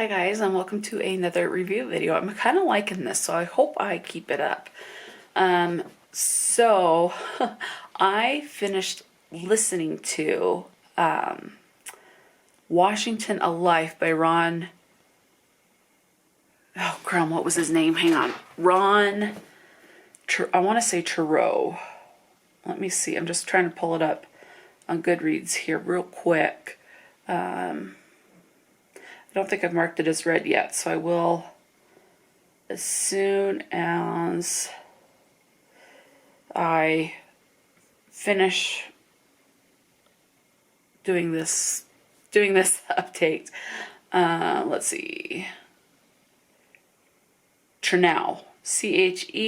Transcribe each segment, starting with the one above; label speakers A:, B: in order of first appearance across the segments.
A: Hi guys, and welcome to another review video. I'm kind of liking this, so I hope I keep it up. So I finished listening to Washington A Life by Ron. Oh, crap, what was his name? Hang on. I want to say Chernow. Let me see. I'm just trying to pull it up on Goodreads here real quick. I don't think I've marked it as read yet, so I will as soon as I finish doing this update. Let's see. Chernow, Chernow.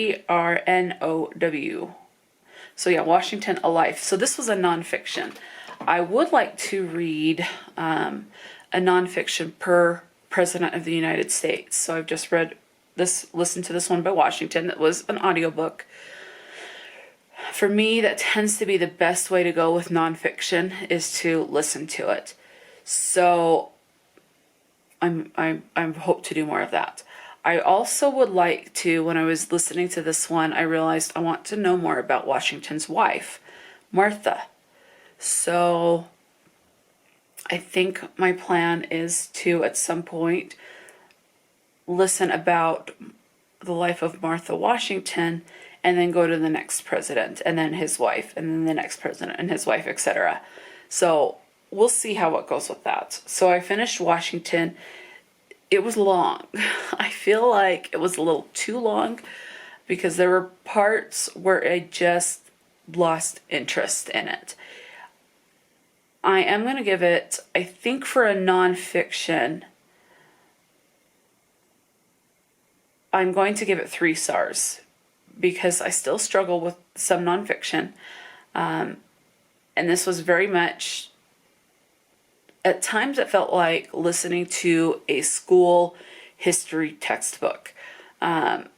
A: So yeah, Washington A Life. So this was a nonfiction. I would like to read a nonfiction per President of the United States. So I've just listened to this one by Washington. It was an audiobook. For me, that tends to be the best way to go with nonfiction, is to listen to it. So I hope to do more of that. I also would like to, when I was listening to this one, I realized I want to know more about Washington's wife, Martha. So I think my plan is to, at some point, listen about the life of Martha Washington and then go to the next president and then his wife and then the next president and his wife, etc. So we'll see how it goes with that. So I finished Washington. It was long. I feel like it was a little too long because there were parts where I just lost interest in it. I am going to give it, I think for a nonfiction, I'm going to give it 3 stars because I still struggle with some nonfiction. And this was very much, at times it felt like listening to a school history textbook. Not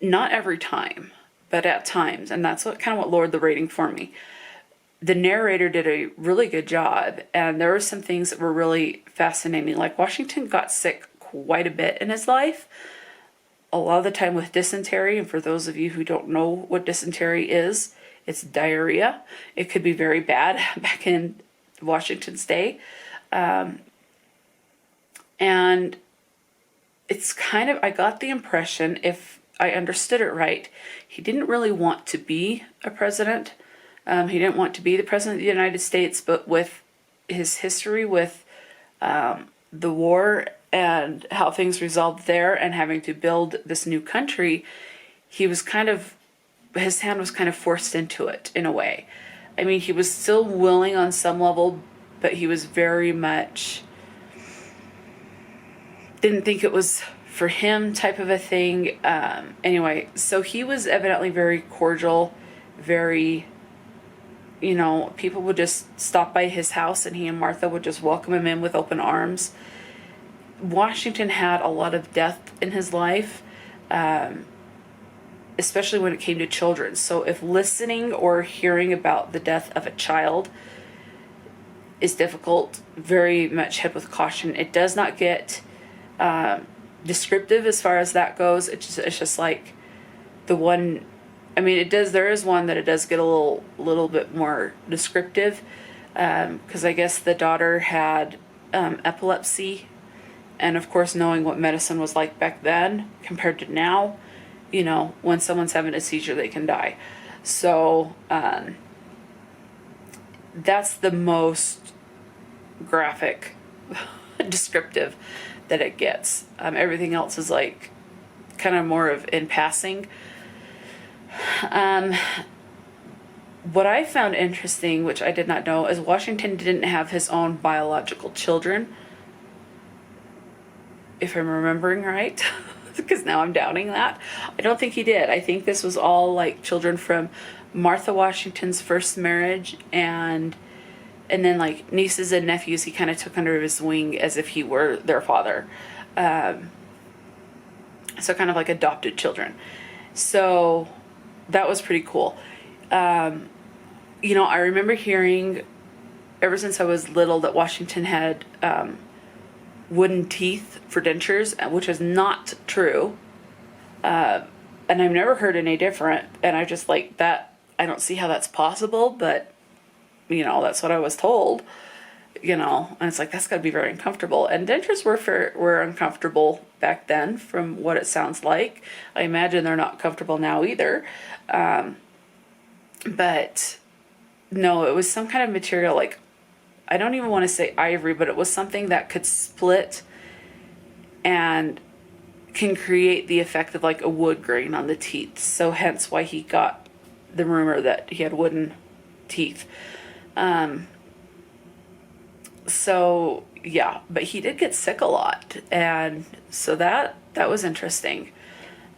A: every time, but at times. And that's what lowered the rating for me. The narrator did a really good job, and there were some things that were really fascinating. Like Washington got sick quite a bit in his life, a lot of the time with dysentery. And for those of you who don't know what dysentery is, it's diarrhea. It could be very bad back in Washington's day. And it's I got the impression, if I understood it right, he didn't really want to be a president. He didn't want to be the president of the United States, but with his history with the war and how things resolved there and having to build this new country, his hand was kind of forced into it in a way. I mean, he was still willing on some level, but he was very much didn't think it was for him type of a thing. Anyway, so he was evidently very cordial, very, people would just stop by his house and he and Martha would just welcome him in with open arms. Washington had a lot of death in his life, especially when it came to children. So if listening or hearing about the death of a child is difficult, very much head with caution. It does not get descriptive as far as that goes. It's just like the one. I mean, there is one that it does get a little bit more descriptive, because I guess the daughter had epilepsy, and of course, knowing what medicine was like back then compared to now, when someone's having a seizure, they can die. So that's the most graphic, descriptive that it gets. Everything else is like kind of more of in passing. What I found interesting, which I did not know, is Washington didn't have his own biological children, if I'm remembering right, because now I'm doubting that. I don't think he did. I think this was all like children from Martha Washington's first marriage, and then like nieces and nephews he kind of took under his wing as if he were their father. So kind of like adopted children. So that was pretty cool. I remember hearing ever since I was little that Washington had wooden teeth for dentures, which is not true. And I've never heard any different. And I just like that. I don't see how that's possible, but that's what I was told. And it's like, that's got to be very uncomfortable. And dentures were uncomfortable back then, from what it sounds like. I imagine they're not comfortable now either. But no, it was some kind of material, like, I don't even want to say ivory, but it was something that could split and can create the effect of like a wood grain on the teeth. So hence why he got the rumor that he had wooden teeth. So yeah, but he did get sick a lot, and so that was interesting.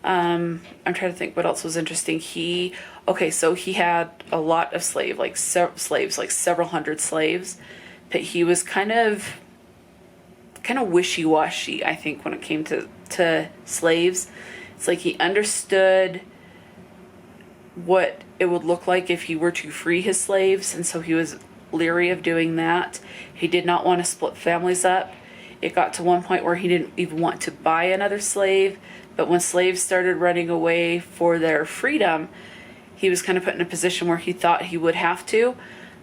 A: I'm trying to think what else was interesting. So he had a lot of slaves, like several hundred slaves, but he was kind of wishy-washy, I think, when it came to slaves. It's like he understood what it would look like if he were to free his slaves, and so he was leery of doing that. He did not want to split families up. It got to one point where he didn't even want to buy another slave, but when slaves started running away for their freedom, he was kind of put in a position where he thought he would have to,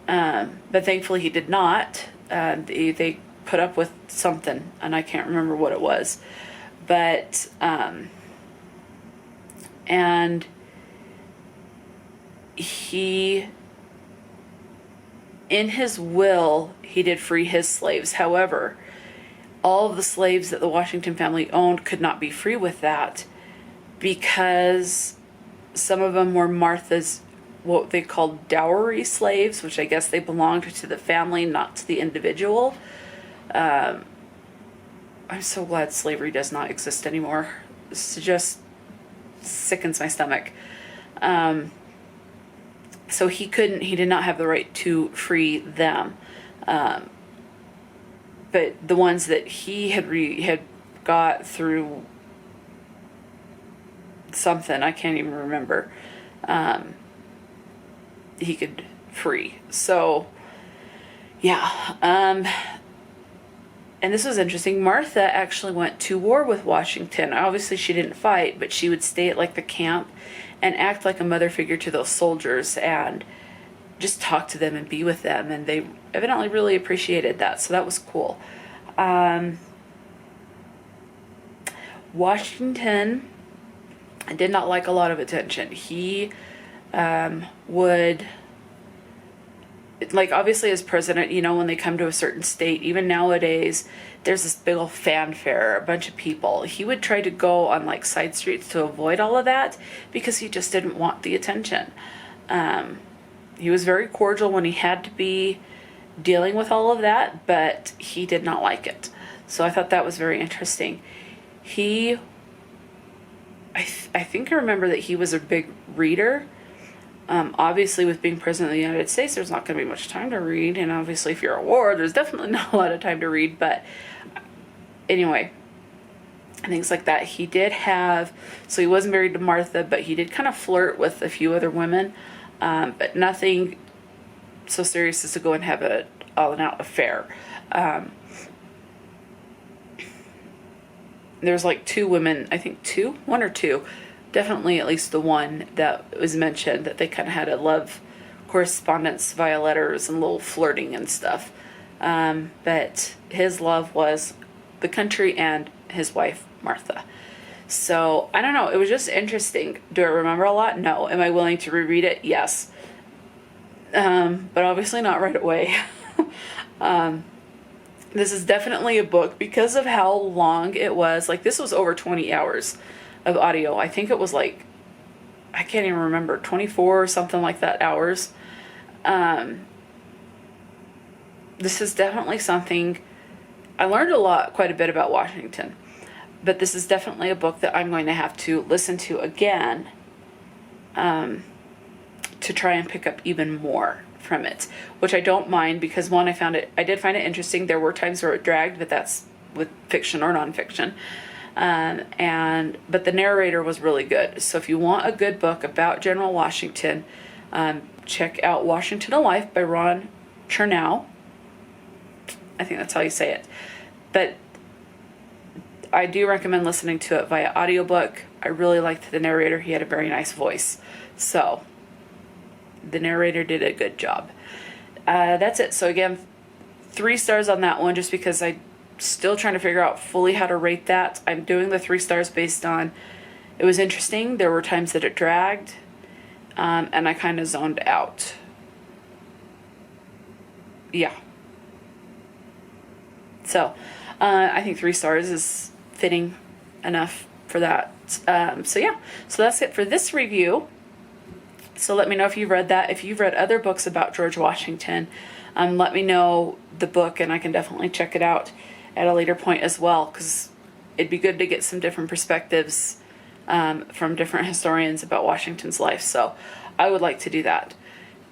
A: but thankfully he did not. They put up with something, and I can't remember what it was, but and he, in his will, he did free his slaves. However, all of the slaves that the Washington family owned could not be free with that, because some of them were Martha's, what they called dowry slaves, which I guess they belonged to the family, not to the individual. I'm so glad slavery does not exist anymore. This just sickens my stomach. So he did not have the right to free them. But the ones that he had got through something, I can't even remember, he could free. So, yeah. And this was interesting. Martha actually went to war with Washington. Obviously, she didn't fight, but she would stay at like the camp and act like a mother figure to those soldiers and just talk to them and be with them. And they evidently really appreciated that. So that was cool. Washington did not like a lot of attention. He would, like, obviously as president, when they come to a certain state, even nowadays, there's this big old fanfare, a bunch of people. He would try to go on like side streets to avoid all of that because he just didn't want the attention. He was very cordial when he had to be dealing with all of that, but he did not like it. So I thought that was very interesting. I think I remember that he was a big reader. Obviously, with being president of the United States, there's not going to be much time to read. And obviously, if you're at war, there's definitely not a lot of time to read. But anyway, things like that. He did have, so he wasn't married to Martha, but he did kind of flirt with a few other women. But nothing so serious as to go and have an all-out affair. There's like two women, I think one or two, definitely at least the one that was mentioned, that they kind of had a love correspondence via letters and little flirting and stuff. But his love was the country and his wife, Martha. So, I don't know, it was just interesting. Do I remember a lot? No. Am I willing to reread it? Yes. But obviously not right away. This is definitely a book because of how long it was. Like, this was over 20 hours of audio. I think it was like, I can't even remember, 24 or something like that hours. This is definitely something, I learned quite a bit about Washington, but this is definitely a book that I'm going to have to listen to again, to try and pick up even more from it, which I don't mind, because one, I did find it interesting. There were times where it dragged, but that's with fiction or nonfiction. But the narrator was really good. So if you want a good book about General Washington, check out Washington A Life by Ron Chernow. I think that's how you say it. But I do recommend listening to it via audiobook. I really liked the narrator. He had a very nice voice. So the narrator did a good job. That's it. So again, 3 stars on that one, just because I'm still trying to figure out fully how to rate that. I'm doing the 3 stars based on, it was interesting. There were times that it dragged, and I kind of zoned out. Yeah. So I think 3 stars is fitting enough for that. So yeah, so that's it for this review. So let me know if you've read that. If you've read other books about George Washington, let me know the book, and I can definitely check it out at a later point as well, because it'd be good to get some different perspectives from different historians about Washington's life. So I would like to do that.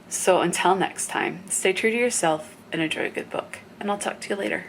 A: So until next time, stay true to yourself and enjoy a good book. And I'll talk to you later.